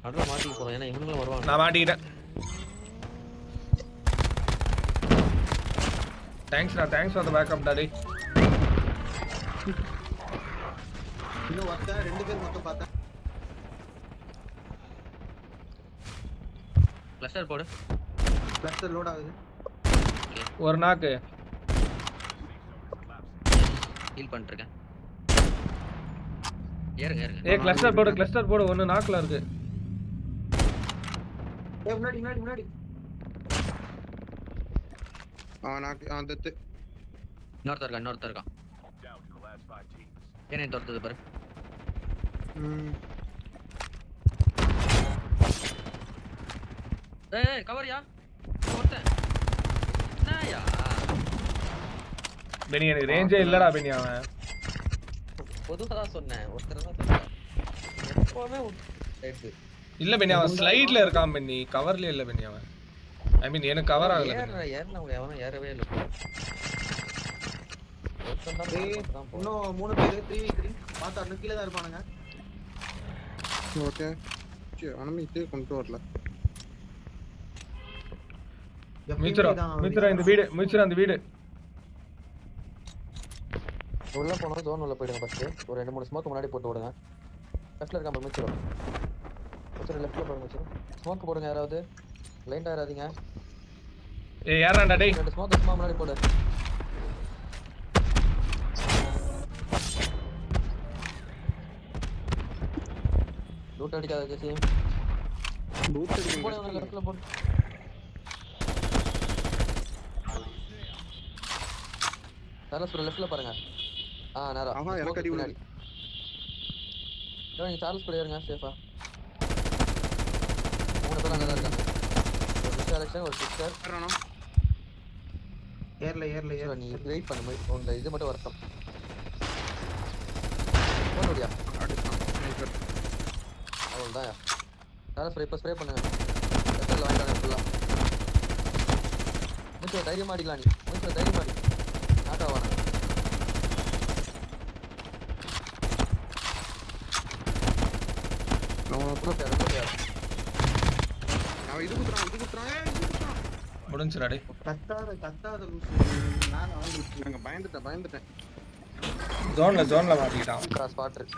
அட்ரா மாட்டிக்க போறோம் ஏன்னா இவனுங்களும் வருவாங்க. நான் மாட்டிக்கிட்டேன். Thanks for the backup daddy. இன்னும் ஒருத்தன் 2 பேர் மொத்தம் பார்த்தேன். கிளஸ்டர் போடு. கிளஸ்டர் லோட் ஆகுது. ஒரு நாக்கு ஹீல் பண்ணிட்டு இருக்கேன். ஏறுங்க. ஏய் கிளஸ்டர் போடு ஒன்னு நாக்குல இருக்கு. ஏய் முன்னாடி. நாக்கு அந்த இன்னொருத்தர் இருக்கான். என்ன தோர்த்தது பாரு. ஏய் கவர்யா. ஒருத்தன். என்னயா? பெனி எனக்கு ரேஞ்சே இல்லடா பெனி அவன். பொதுவா தான் சொன்னேன். ஒருத்தர் தான் சொன்னேன். எப்பவுமே ரைட். இல்ல பெனி அவன் ஸ்லைட்ல இருக்கான் பெனி, கவர்ல இல்ல பெனி அவன். ஐ மீன் எனக்கு கவர் ஆகல. ஏறனா எவனும் ஏறவே இல்ல. இன்னும் 3 பேர் 3v3 பார்த்தா அண்ணன் கீழ தான் இருப்பானுங்க. ஓகே அனமிட்டே கொண்டு வரல. மித்ரா இந்த வீடு உள்ள போனோம். ஜோன் உள்ள போயிடுங்க. ஃபர்ஸ்ட் ஒரு 2-3 ஸ்மோக் முன்னாடி போட்டு விடுங்க. லெஃப்ட்ல இருக்காம மித்ரா லெஃப்ட்ல போடுங்க. ஸ்மோக் போடுங்க. யாராவது லைன் ஆறாதீங்க. ஏய் யாராண்டா டேய். 2 ஸ்மோக் சும்மா முன்னாடி போடு. லூட் அடிக்காத ஜெசி. லூட் அடிக்க போடு லெஃப்ட்ல போடு. சார்லஸ் ப்ரோ லெஃப்ட்ல பாருங்க. நேரா. எனக்கு அடி விழுது. நீங்க சார்லஸ் ப்ரோ ஏறுங்க சேஃபா. 3 பேர் அங்க தான் இருக்காங்க. ஒரு செலக்ஷன் ஒரு சிஸ்டர். ஏர்ல நீ வெயிட் பண்ணு. உங்க இது மட்டும் வரட்டும். போடுடியா. அவ்வளவுதான். சார்லஸ் ப்ரோ ஸ்ப்ரே பண்ணுங்க. லெஃப்ட்ல வாங்கிட்டாங்க ஃபுல்லா. முத்து தைரியம் அடிக்கலாம் நீ. முத்து தைரியம் அடி. நாட்டா வாங்க. அவன் இது குத்துறான். முடிஞ்சுடா டேய். கத்தாத லூசு. நான் பயந்துட்டேன். ஜோன்ல மாட்டிக்கிட்டான். ஸ்பாட் இருக்கு.